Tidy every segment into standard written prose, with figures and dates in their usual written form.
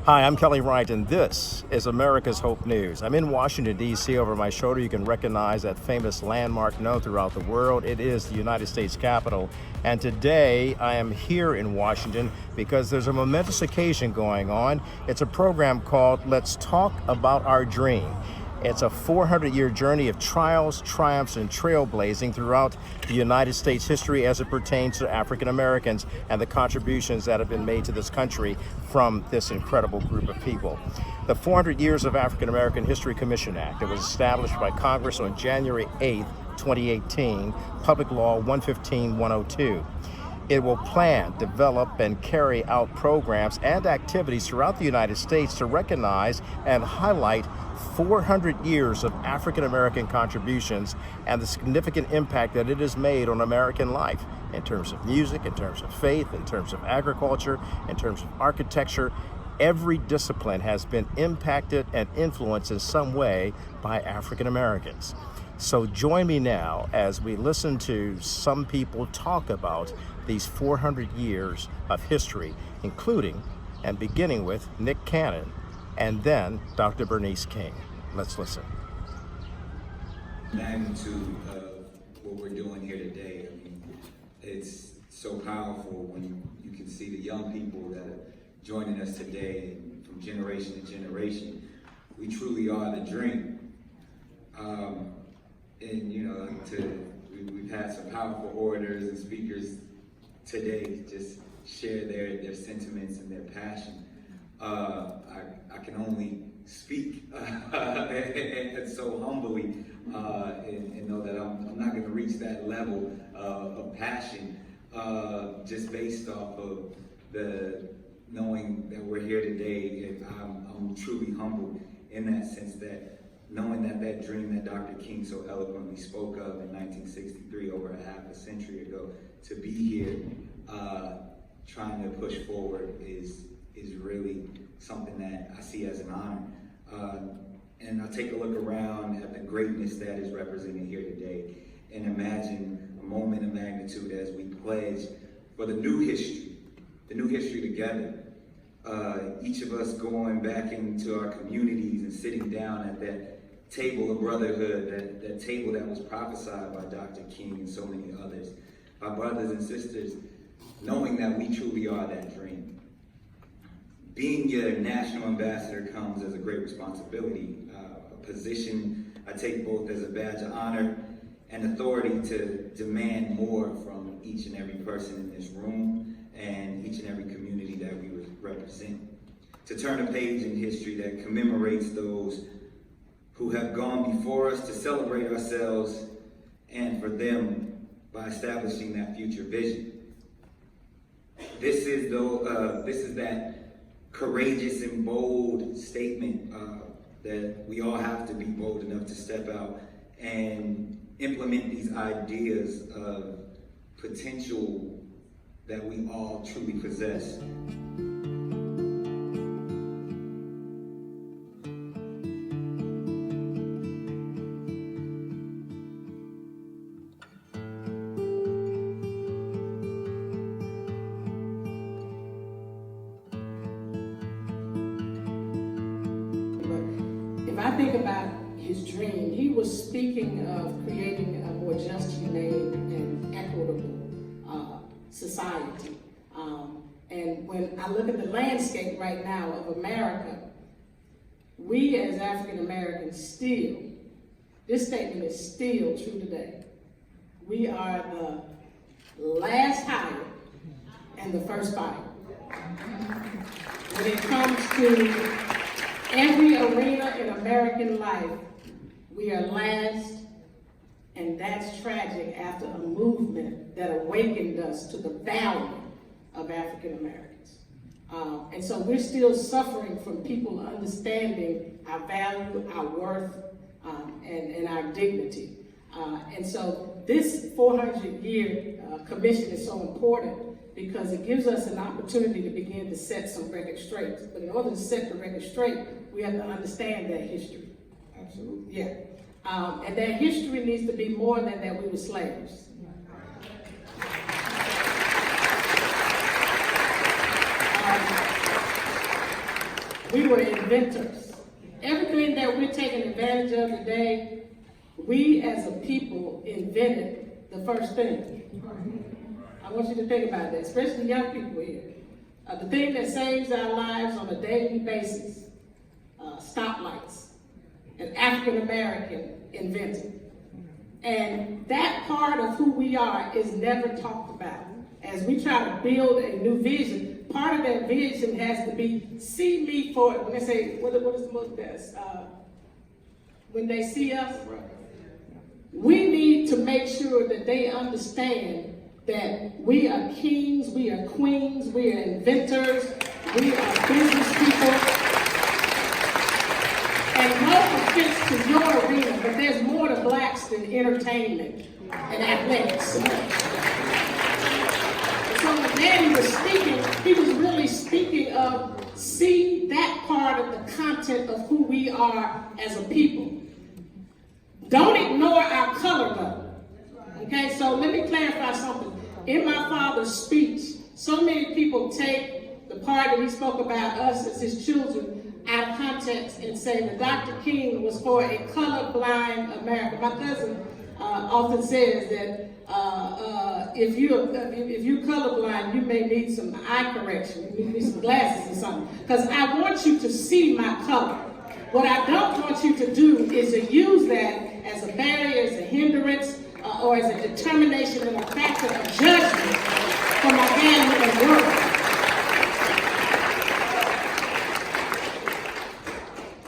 Hi, I'm Kelly Wright, and this is America's Hope News. I'm in Washington, D.C. Over my shoulder, you can recognize that famous landmark known throughout the world. It is the United States Capitol. And today, I am here in Washington because there's a momentous occasion going on. It's a program called Let's Talk About Our Dream. It's a 400-year journey of trials, triumphs, and trailblazing throughout the United States history as it pertains to African Americans and the contributions that have been made to this country from this incredible group of people. The 400 Years of African American History Commission Act that was established by Congress on January 8, 2018, Public Law 115-102. It will plan, develop, and carry out programs and activities throughout the United States to recognize and highlight 400 years of African American contributions and the significant impact that it has made on American life in terms of music, in terms of faith, in terms of agriculture, in terms of architecture. Every discipline has been impacted and influenced in some way by African Americans. So join me now as we listen to some people talk about these 400 years of history, including and beginning with Nick Cannon and then Dr. Bernice King. Let's listen. Magnitude of what we're doing here today, I mean, it's so powerful when you can see the young people that are joining us today from generation to generation. We truly are the dream. And you know, we've had some powerful orators and speakers today just share their sentiments and their passion. I can only speak and so humbly and know that I'm not going to reach that level of passion just based off of the knowing that we're here today. I'm truly humbled in that sense, that knowing that dream that Dr. King so eloquently spoke of in 1963, over a half a century ago, to be here trying to push forward is really something that I see as an honor. And I take a look around at the greatness that is represented here today and imagine a moment of magnitude as we pledge for the new history together. Each of us going back into our communities and sitting down at that table of brotherhood, that table that was prophesied by Dr. King and so many others. My brothers and sisters, knowing that we truly are that dream. Being your national ambassador comes as a great responsibility, a position I take both as a badge of honor and authority to demand more from each and every person in this room and each and every community that we represent. To turn a page in history that commemorates those who have gone before us, to celebrate ourselves and for them by establishing that future vision. This is that courageous and bold statement that we all have to be bold enough to step out and implement these ideas of potential that we all truly possess. If I think about his dream, he was speaking of creating a more just, humane, and equitable society. And when I look at the landscape right now of America, we as African Americans still, this statement is still true today. We are the last hired and the first fired. When it comes to every arena in American life, we are last, and that's tragic after a movement that awakened us to the value of African Americans. And so we're still suffering from people understanding our value, our worth, and our dignity. And so this 400-year commission is so important because it gives us an opportunity to begin to set some record straight. But in order to set the record straight, we have to understand that history. Absolutely. Yeah. And that history needs to be more than that we were slaves. We were inventors. Everything that we're taking advantage of today, we as a people invented the first thing. I want you to think about that, especially young people here. The thing that saves our lives on a daily basis, stoplights, an African American invented. And that part of who we are is never talked about. As we try to build a new vision, part of that vision has to be, see me for, when they say, what is the most best? When they see us, we need to make sure that they understand that we are kings, we are queens, we are inventors, we are business people. And no offense to your arena, but there's more to blacks than entertainment and athletics. So when Danny was speaking, he was really speaking of, see that part of the content of who we are as a people. Don't ignore our color though. Okay, so let me clarify something. In my father's speech, so many people take the part that he spoke about us as his children out of context and say that Dr. King was for a colorblind America. My cousin often says that if you're colorblind, you may need some eye correction. You need some glasses or something. Because I want you to see my color. What I don't want you to do is to use that as a barrier, as a hindrance, or as a determination and a factor of judgment for my value and worth.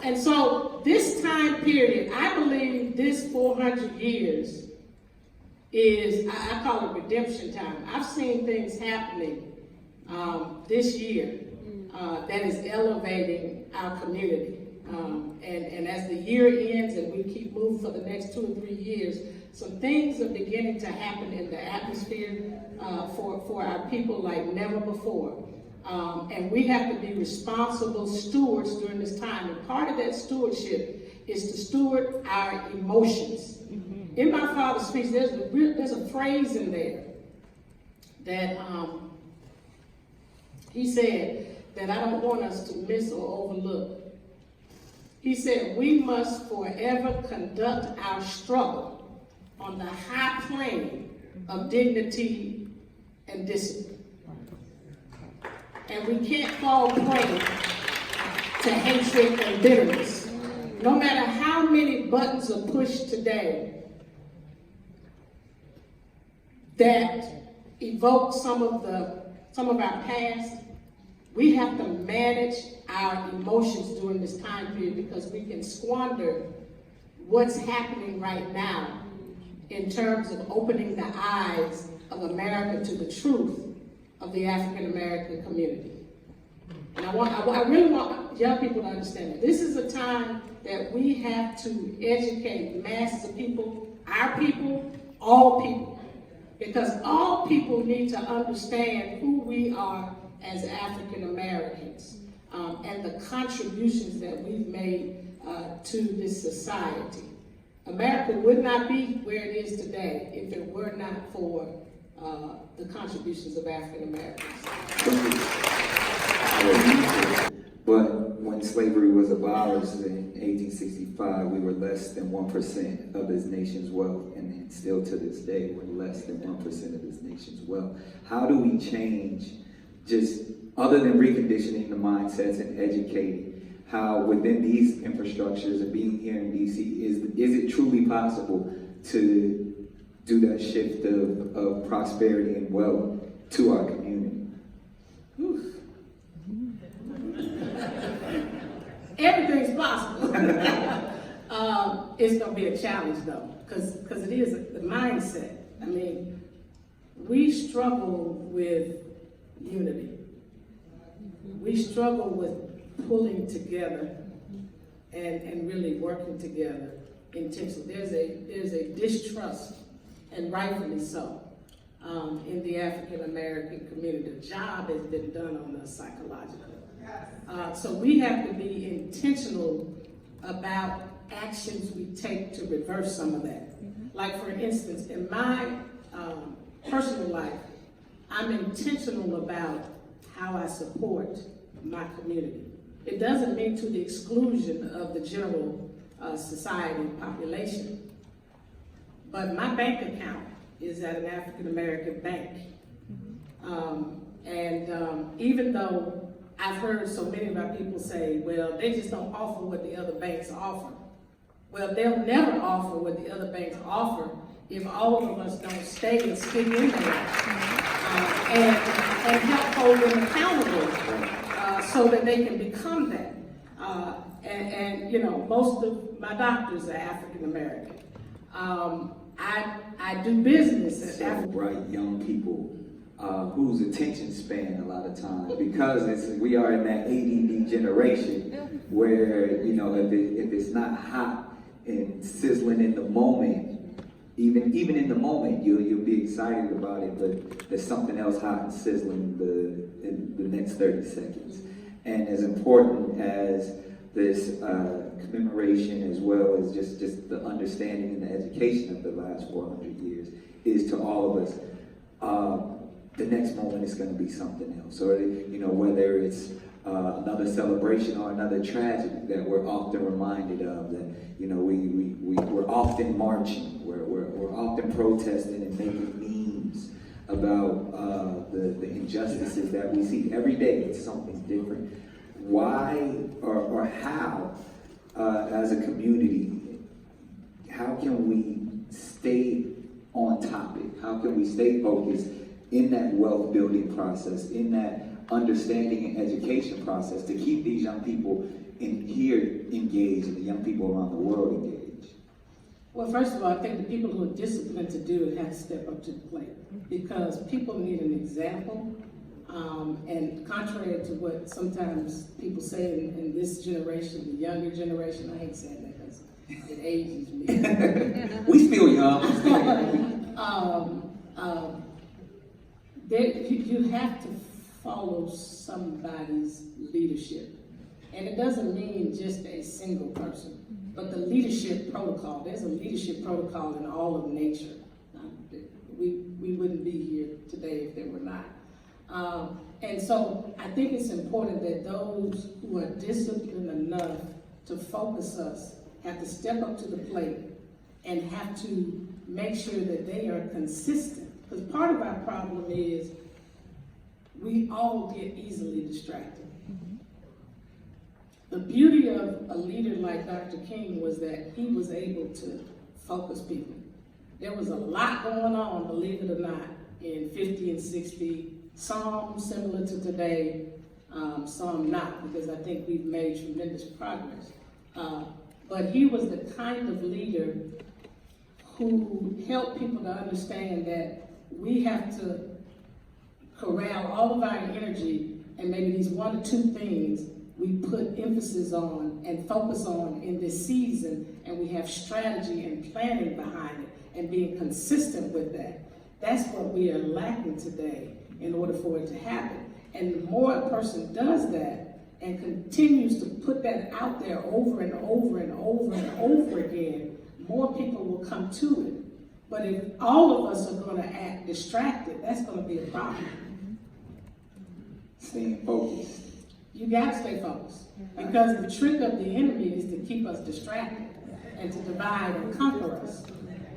And so this time period, I believe this 400 years is, I call it redemption time. I've seen things happening this year that is elevating our community. And as the year ends and we keep moving for the next 2 or 3 years, some things are beginning to happen in the atmosphere for our people like never before. And we have to be responsible stewards during this time. And part of that stewardship is to steward our emotions. In my father's speech, there's a phrase in there that he said that I don't want us to miss or overlook. He said, we must forever conduct our struggle on the high plane of dignity and discipline. And we can't fall prey to hatred and bitterness. No matter how many buttons are pushed today that evoke some of our past, we have to manage our emotions during this time period because we can squander what's happening right now in terms of opening the eyes of America to the truth of the African American community. And I really want young people to understand that this is a time that we have to educate masses of people, our people, all people, because all people need to understand who we are as African Americans and the contributions that we've made to this society. America would not be where it is today if it were not for the contributions of African Americans. But when slavery was abolished in 1865, we were less than 1% of this nation's wealth, and still to this day, we're less than 1% of this nation's wealth. How do we change, just other than reconditioning the mindsets and educating, how within these infrastructures and being here in DC, is it truly possible to do that shift of prosperity and wealth to our community? Oof. Everything's possible. It's going to be a challenge though, because it is the mindset. I mean, we struggle with unity. We struggle with pulling together and really working together intentionally. There's a distrust, and rightfully so, in the African American community. The job has been done on us psychologically. So we have to be intentional about actions we take to reverse some of that. Like for instance, in my personal life, I'm intentional about how I support my community. It doesn't mean to the exclusion of the general society population. But my bank account is at an African-American bank. Even though I've heard so many of our people say, well, they just don't offer what the other banks offer. Well, they'll never offer what the other banks offer if all of us don't stay and stick in there and help hold them accountable so that they can become that. You know, most of my doctors are African American. I do business as African. Bright young people whose attention span a lot of times, because we are in that ADD generation where, you know, if it's not hot and sizzling in the moment, even in the moment, you'll be excited about it, but there's something else hot and sizzling in the next 30 seconds. And as important as this commemoration, as well as just the understanding and the education of the last 400 years, is to all of us, the next moment is going to be something else. Or, you know, whether it's another celebration or another tragedy that we're often reminded of, that, you know, we're often marching, we're often protesting and making memes about the injustices that we see. Every day it's something different. Why or how, as a community, how can we stay on topic? How can we stay focused in that wealth building process, in that understanding and education process, to keep these young people in here engaged and the young people around the world engaged? Well, first of all, I think the people who are disciplined to do it have to step up to the plate, because people need an example. And contrary to what sometimes people say in this generation, the younger generation, I hate saying that because it ages me. We still young. You have to follow somebody's leadership. And it doesn't mean just a single person, but the leadership protocol. There's a leadership protocol in all of nature. We wouldn't be here today if there were not. And so I think it's important that those who are disciplined enough to focus us have to step up to the plate and have to make sure that they are consistent. Because part of our problem is we all get easily distracted. The beauty of a leader like Dr. King was that he was able to focus people. There was a lot going on, believe it or not, in 50 and 60, some similar to today, some not, because I think we've made tremendous progress. But he was the kind of leader who helped people to understand that we have to corral all of our energy, and maybe these one or two things we put emphasis on and focus on in this season, and we have strategy and planning behind it and being consistent with that. That's what we are lacking today in order for it to happen. And the more a person does that and continues to put that out there over and over and over and over again, more people will come to it. But if all of us are going to act distracted, that's going to be a problem. Staying focused. You got to stay focused, because the trick of the enemy is to keep us distracted and to divide and conquer us.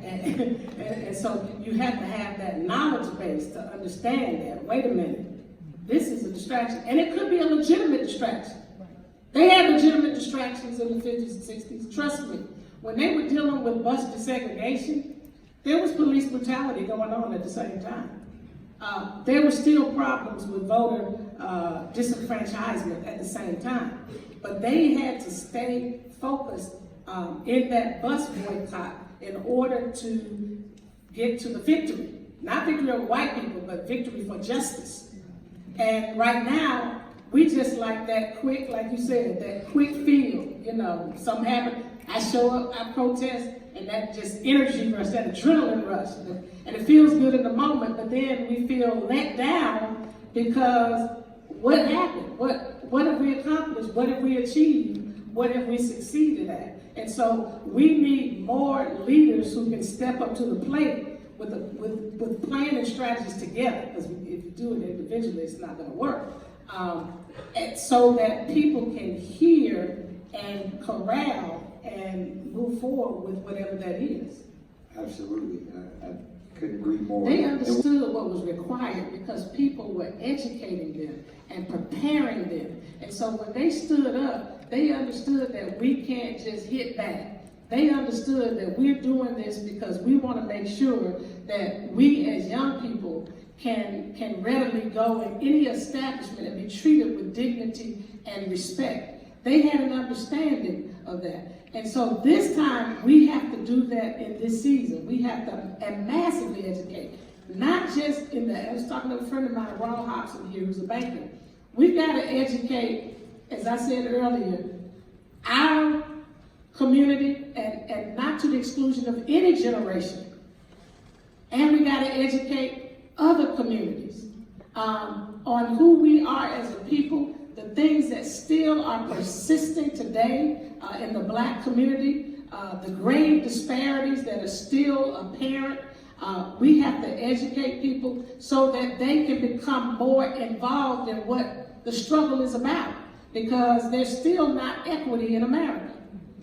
And so you have to have that knowledge base to understand that, wait a minute, this is a distraction. And it could be a legitimate distraction. They had legitimate distractions in the 50s and 60s. Trust me, when they were dealing with bus desegregation, there was police brutality going on at the same time. There were still problems with voter disenfranchisement at the same time. But they had to stay focused in that bus boycott in order to get to the victory. Not victory of white people, but victory for justice. And right now, we just like that quick, like you said, that quick feel, you know, something happened, I show up, I protest, and that just energy rush, that adrenaline rush. And it feels good in the moment, but then we feel let down because what happened? What have we accomplished? What have we achieved? What have we succeeded at? And so we need more leaders who can step up to the plate with plan and strategies together, because if you do it individually, it's not going to work. and so that people can hear and corral and move forward with whatever that is. Absolutely. I couldn't agree more. They understood what was required because people were educating them and preparing them. And so when they stood up, they understood that we can't just hit back. They understood that we're doing this because we want to make sure that we as young people can readily go in any establishment and be treated with dignity and respect. They had an understanding of that. And so this time we have to do that in this season. We have to massively educate. Not just in the, I was talking to a friend of mine, Ronald Hobson here, who's a banker. We've got to educate, as I said earlier, our community and not to the exclusion of any generation. And we got to educate other communities on who we are as a people, the things that still are persisting today in the Black community, the grave disparities that are still apparent. We have to educate people so that they can become more involved in what the struggle is about, because there's still not equity in America.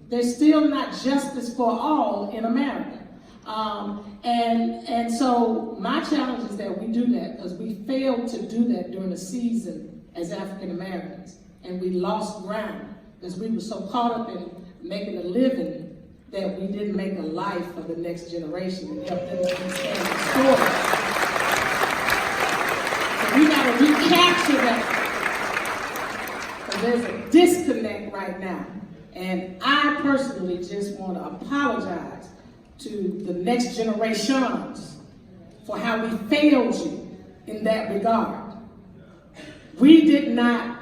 There's still not justice for all in America. And so my challenge is that we do that, because we failed to do that during the season as African Americans, and we lost ground because we were so caught up in making a living that we didn't make a life for the next generation and help them understand the story. So we got to recapture that. So there's a disconnect right now, and I personally just want to apologize to the next generations for how we failed you in that regard. We did not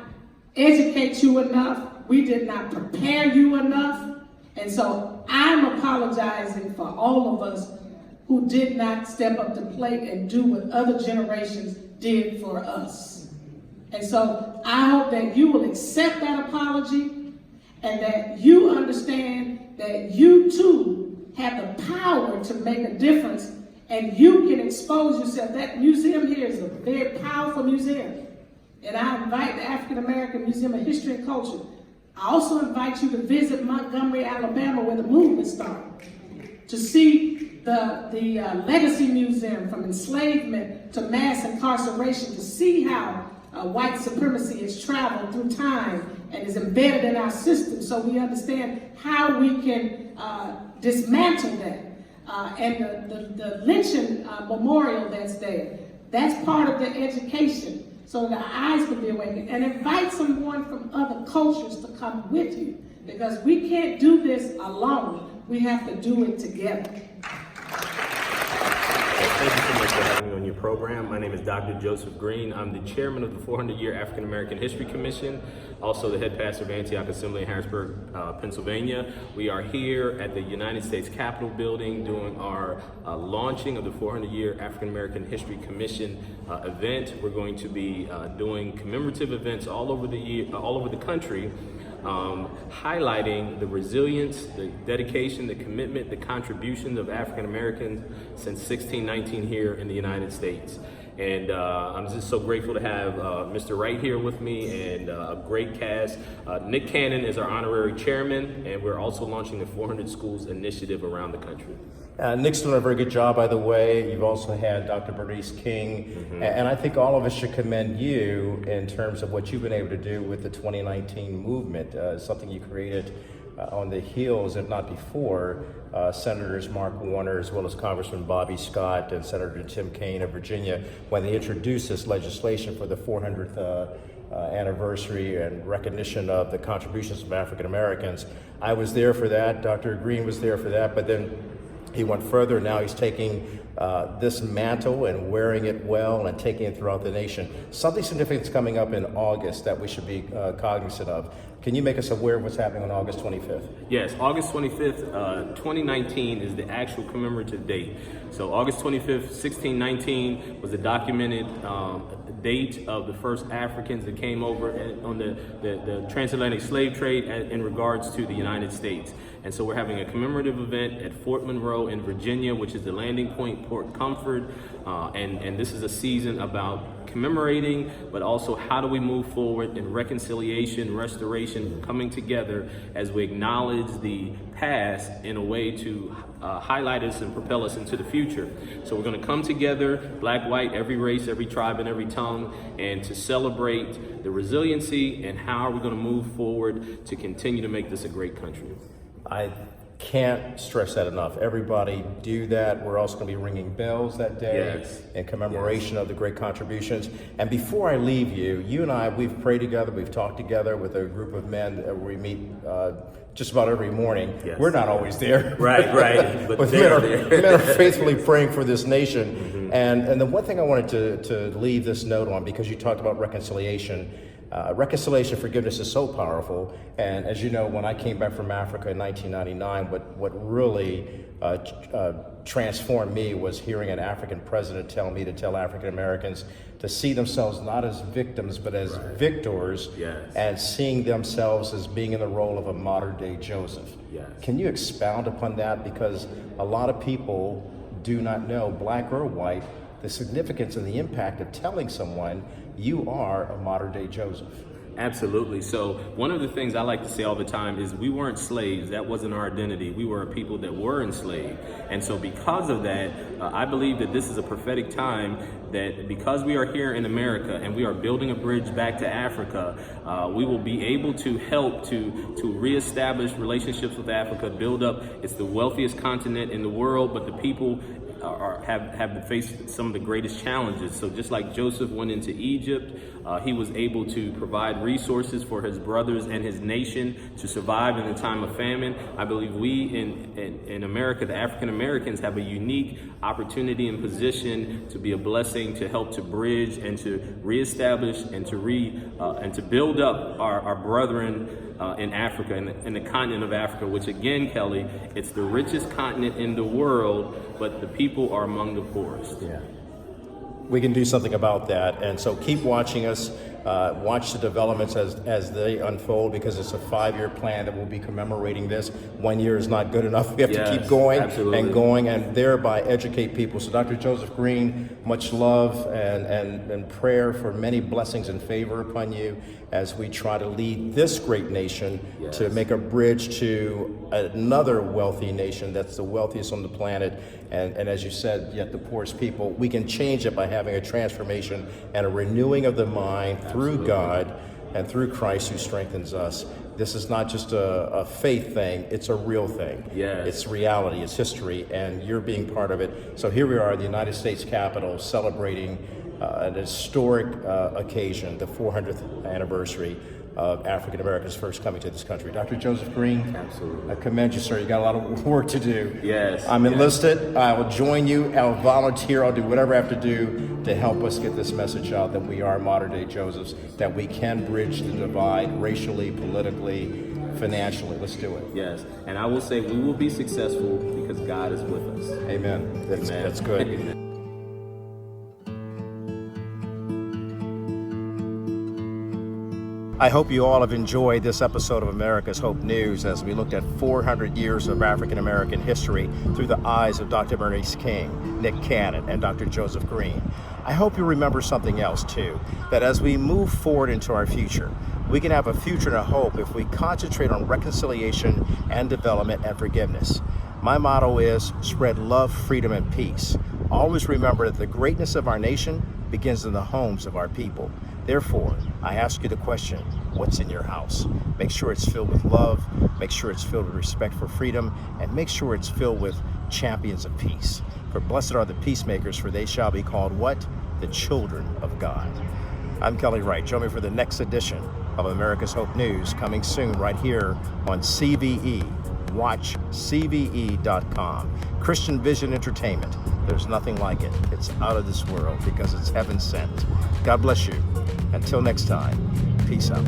educate you enough. We did not prepare you enough. And so I'm apologizing for all of us who did not step up to the plate and do what other generations did for us. And so I hope that you will accept that apology and that you understand that you too have the power to make a difference, and you can expose yourself. That museum here is a very powerful museum. And I invite the African American Museum of History and Culture. I also invite you to visit Montgomery, Alabama, where the movement started, to see the Legacy Museum, from enslavement to mass incarceration, to see how white supremacy has traveled through time and is embedded in our system, so we understand how we can dismantle that. And the lynching memorial that's there, that's part of the education, so that our eyes can be awakened. And invite someone from other cultures to come with you, because we can't do this alone. We have to do it together. Thank you so much for having me on your program. My name is Dr. Joseph Green. I'm the chairman of the 400-Year African American History Commission, also the head pastor of Antioch Assembly in Harrisburg, Pennsylvania. We are here at the United States Capitol building doing our launching of the 400-Year African American History Commission event. We're going to be doing commemorative events all over the country, highlighting the resilience, the dedication, the commitment, the contributions of African Americans since 1619 here in the United States. And I'm just so grateful to have Mr. Wright here with me, and a great cast. Nick Cannon is our honorary chairman, and we're also launching the 400 Schools Initiative around the country. Nick's doing a very good job, by the way. You've also had Dr. Bernice King, and I think all of us should commend you in terms of what you've been able to do with the 2019 movement, something you created on the heels, if not before, Senators Mark Warner, as well as Congressman Bobby Scott and Senator Tim Kaine of Virginia, when they introduced this legislation for the 400th anniversary and recognition of the contributions of African Americans. I was there for that. Dr. Green was there for that, but then he went further. Now he's taking this mantle and wearing it well and taking it throughout the nation. Something significant is coming up in August that we should be cognizant of. Can you make us aware of what's happening on August 25th? Yes, August 25th, 2019 is the actual commemorative date. So August 25th, 1619 was the documented date of the first Africans that came over on the transatlantic slave trade in regards to the United States. And so we're having a commemorative event at Fort Monroe in Virginia, which is the landing point support, comfort, and this is a season about commemorating, but also how do we move forward in reconciliation, restoration, coming together as we acknowledge the past in a way to highlight us and propel us into the future. So we're going to come together, black, white, every race, every tribe, and every tongue, and to celebrate the resiliency and how we're going to move forward to continue to make this a great country. I can't stress that enough. Everybody do that. We're also going to be ringing bells that day in commemoration of the great contributions. And before I leave you, you and I, we've prayed together, we've talked together with a group of men that we meet just about every morning. We're not always there. Right. But men are faithfully praying for this nation. And the one thing I wanted to leave this note on, because you talked about reconciliation, reconciliation, forgiveness is so powerful. And as you know, when I came back from Africa in 1999, what really transformed me was hearing an African president tell me to tell African Americans to see themselves not as victims, but as victors, and seeing themselves as being in the role of a modern day Joseph. Can you expound upon that? Because a lot of people do not know, black or white, the significance and the impact of telling someone you are a modern day Joseph. Absolutely. So one of the things I like to say all the time is we weren't slaves. That wasn't our identity. We were a people that were enslaved. And so because of that, I believe that this is a prophetic time that because we are here in America and we are building a bridge back to Africa, we will be able to help to reestablish relationships with Africa, build up. It's the wealthiest continent in the world, but the people have faced some of the greatest challenges. So just like Joseph went into Egypt, he was able to provide resources for his brothers and his nation to survive in the time of famine. I believe we in America, the African Americans, have a unique opportunity and position to be a blessing, to help to bridge and to reestablish and to build up our brethren in Africa, in the continent of Africa, which again, Kelly, it's the richest continent in the world, but the people are among the poorest. We can do something about that, and so keep watching us. Watch the developments as they unfold, because it's a 5-year plan that we'll be commemorating this. 1 year is not good enough. We have to keep going and going, and thereby educate people. So Dr. Joseph Green, much love and prayer for many blessings and favor upon you as we try to lead this great nation to make a bridge to another wealthy nation that's the wealthiest on the planet. And as you said, yet the poorest people. We can change it by having a transformation and a renewing of the mind through God and through Christ who strengthens us. This is not just a faith thing, it's a real thing. It's reality, it's history, and you're being part of it. So here we are at the United States Capitol celebrating an historic occasion, the 400th anniversary of African Americans first coming to this country. Dr. Joseph Green, I commend you, sir. You got a lot of work to do. I'm enlisted. I will join you. I'll volunteer. I'll do whatever I have to do to help us get this message out that we are modern day Josephs, that we can bridge the divide racially, politically, financially. Let's do it. And I will say we will be successful because God is with us. Amen. That's good. I hope you all have enjoyed this episode of America's Hope News as we looked at 400 years of African American history through the eyes of Dr. Bernice King, Nick Cannon, and Dr. Joseph Green. I hope you remember something else too, that as we move forward into our future, we can have a future and a hope if we concentrate on reconciliation and development and forgiveness. My motto is spread love, freedom, and peace. Always remember that the greatness of our nation begins in the homes of our people. Therefore, I ask you the question, what's in your house? Make sure it's filled with love, make sure it's filled with respect for freedom, and make sure it's filled with champions of peace. For blessed are the peacemakers, for they shall be called what? The children of God. I'm Kelly Wright. Join me for the next edition of America's Hope News, coming soon right here on CVE. Watch CVE.com. Christian Vision Entertainment. There's nothing like it. It's out of this world because it's heaven sent. God bless you. Until next time, peace out.